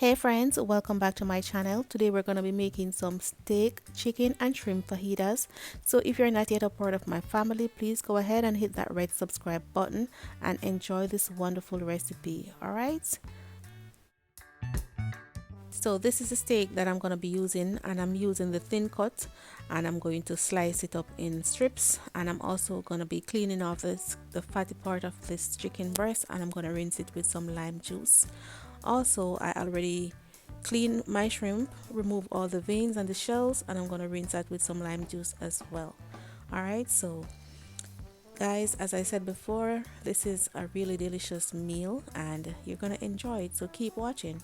Hey friends, welcome back to my channel. Today we're going to be making some steak, chicken and shrimp fajitas. So if you're not yet a part of my family, please go ahead and hit that red subscribe button and enjoy this wonderful recipe. Alright, so this is a steak that I'm going to be using, and I'm using the thin cut, and I'm going to slice it up in strips, and I'm also going to be cleaning off the fatty part of this chicken breast, and I'm going to rinse it with some lime juice. Also, I already clean my shrimp, remove all the veins and the shells, and I'm going to rinse that with some lime juice as well. Alright, so guys, as I said before, this is a really delicious meal and you're going to enjoy it, so keep watching.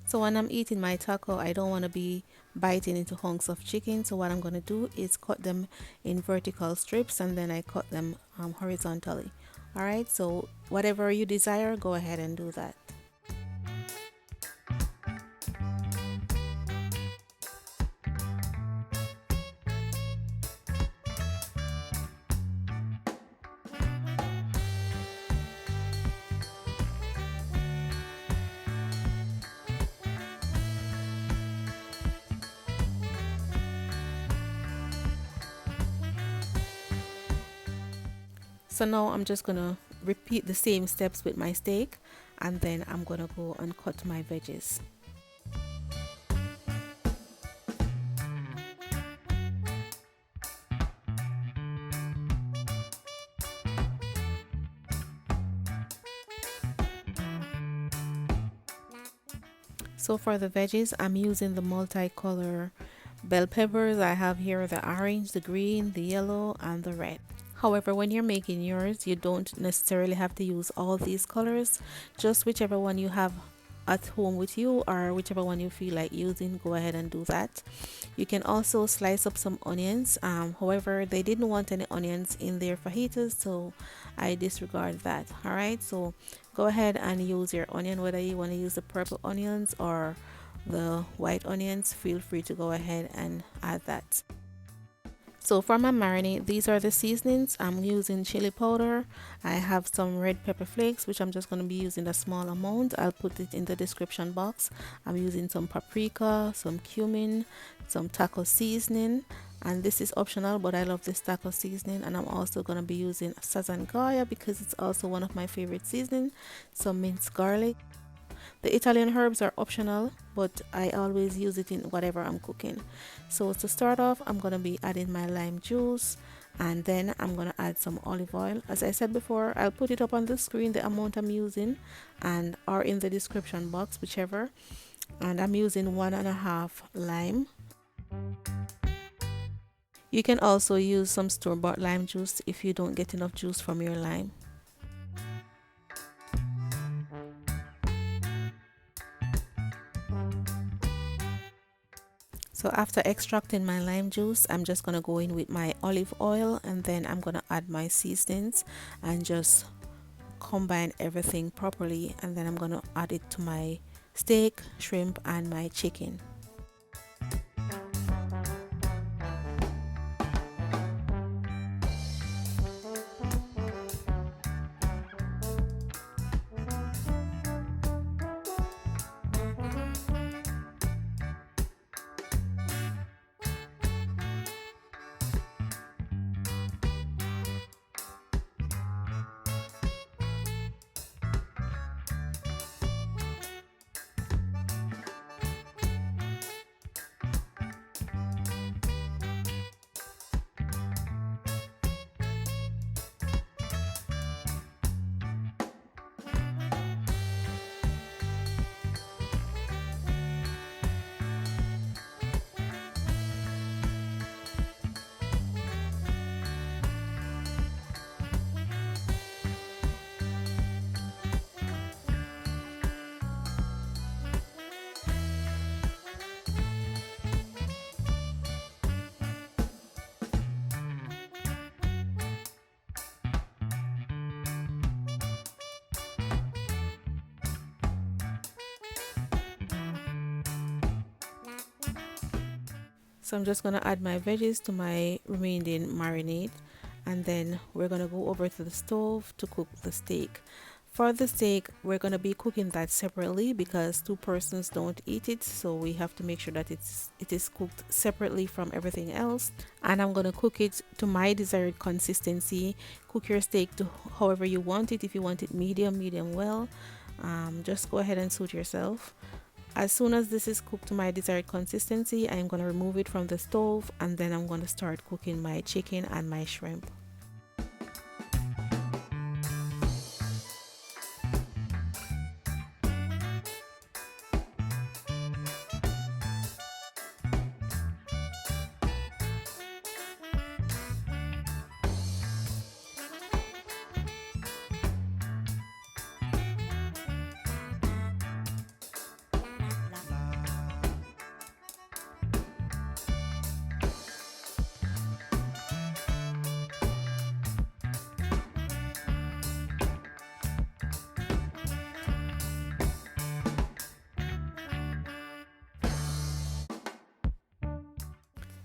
So when I'm eating my taco, I don't want to be biting into hunks of chicken, so what I'm going to do is cut them in vertical strips, and then I cut them horizontally. Alright, so whatever you desire, go ahead and do that. So now I'm just gonna repeat the same steps with my steak, and then I'm gonna go and cut my veggies. So for the veggies, I'm using the multicolor bell peppers. I have here the orange, the green, the yellow and the red. However, when you're making yours, you don't necessarily have to use all these colors. Just whichever one you have at home with you, or whichever one you feel like using, go ahead and do that. You can also slice up some onions. However, they didn't want any onions in their fajitas, so I disregard that. Alright, so go ahead and use your onion, whether you want to use the purple onions or the white onions, feel free to go ahead and add that. So for my marinade, these are the seasonings. I'm using chili powder. I have some red pepper flakes, which I'm just going to be using a small amount. I'll put it in the description box. I'm using some paprika, some cumin, some taco seasoning, and this is optional, but I love this taco seasoning. And I'm also going to be using Sazon Goya because it's also one of my favorite seasonings. Some minced garlic. The Italian herbs are optional, but I always use it in whatever I'm cooking. So to start off, I'm going to be adding my lime juice, and then I'm going to add some olive oil. As I said before, I'll put it up on the screen, the amount I'm using, and or in the description box, whichever. And I'm using 1.5 lime. You can also use some store-bought lime juice if you don't get enough juice from your lime. So after extracting my lime juice, I'm just going to go in with my olive oil, and then I'm going to add my seasonings and just combine everything properly, and then I'm going to add it to my steak, shrimp and my chicken. So I'm just going to add my veggies to my remaining marinade, and then we're going to go over to the stove to cook the steak. For the steak, we're going to be cooking that separately because two persons don't eat it, so we have to make sure that it is cooked separately from everything else. And I'm going to cook it to my desired consistency. Cook your steak to however you want it. If you want it medium well, just go ahead and suit yourself. As soon as this is cooked to my desired consistency, I'm going to remove it from the stove, and then I'm going to start cooking my chicken and my shrimp.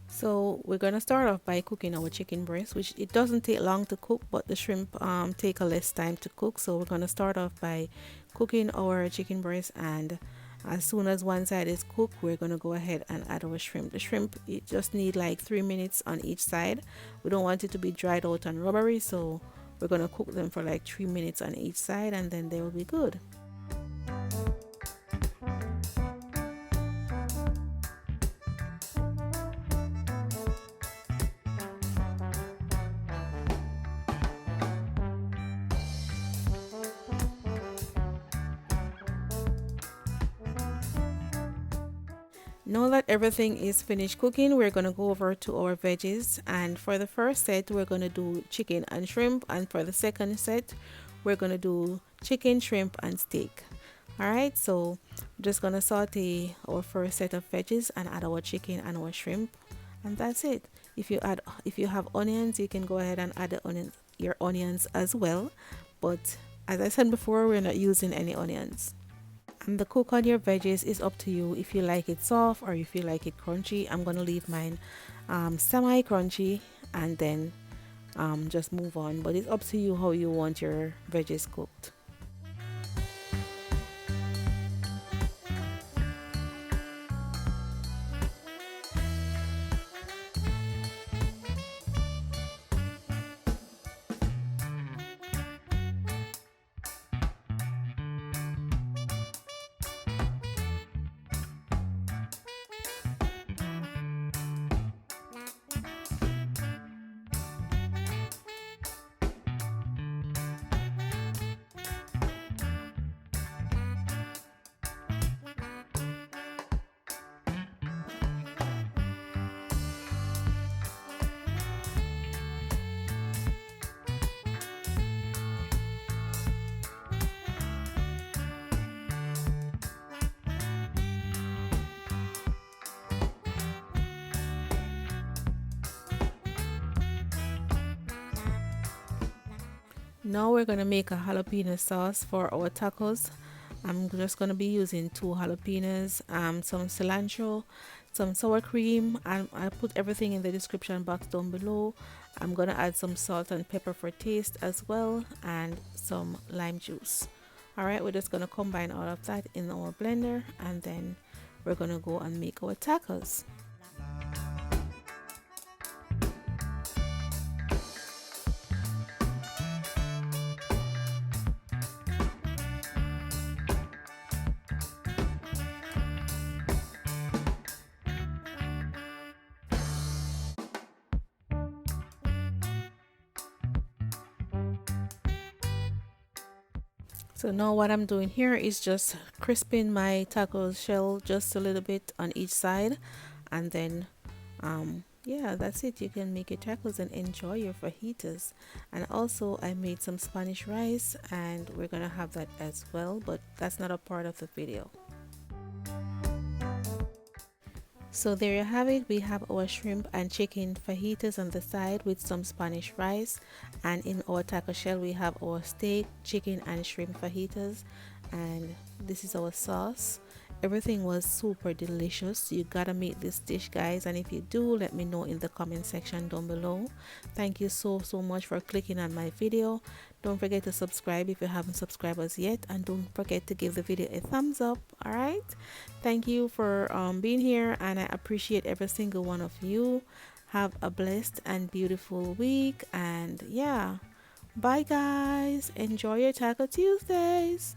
So we're gonna start off by cooking our chicken breast, which it doesn't take long to cook, but the shrimp take a less time to cook. So we're gonna start off by cooking our chicken breast, and as soon as one side is cooked, we're gonna go ahead and add our shrimp. The shrimp, it just need like 3 minutes on each side. We don't want it to be dried out and rubbery, so we're gonna cook them for like 3 minutes on each side, and then they will be good. Now that everything is finished cooking, we're going to go over to our veggies, and for the first set we're going to do chicken and shrimp, and for the second set we're going to do chicken, shrimp and steak. Alright, so I'm just going to saute our first set of veggies and add our chicken and our shrimp, and that's it. If you have onions, you can go ahead and add your onions as well, but as I said before, we're not using any onions. And the cook on your veggies is up to you, if you like it soft or if you like it crunchy. I'm gonna leave mine semi crunchy, and then just move on, but it's up to you how you want your veggies cooked. Now we're gonna make a jalapeno sauce for our tacos. I'm just gonna be using 2 jalapenos, some cilantro, some sour cream, and I put everything in the description box down below. I'm gonna add some salt and pepper for taste as well, and some lime juice. Alright, we're just gonna combine all of that in our blender, and then we're gonna go and make our tacos. So now what I'm doing here is just crisping my taco shell just a little bit on each side, and then yeah, that's it. You can make your tacos and enjoy your fajitas. And also I made some Spanish rice, and we're gonna have that as well, but that's not a part of the video. So there you have it. We have our shrimp and chicken fajitas on the side with some Spanish rice, and in our taco shell we have our steak, chicken and shrimp fajitas, and this is our sauce. Everything was super delicious. You gotta make this dish, guys, and if you do, let me know in the comment section down below. Thank you so much for clicking on my video. Don't forget to subscribe if you haven't subscribed us yet, and don't forget to give the video a thumbs up. All right, thank you for being here, and I appreciate every single one of you. Have a blessed and beautiful week, and yeah, bye guys, enjoy your Taco Tuesdays.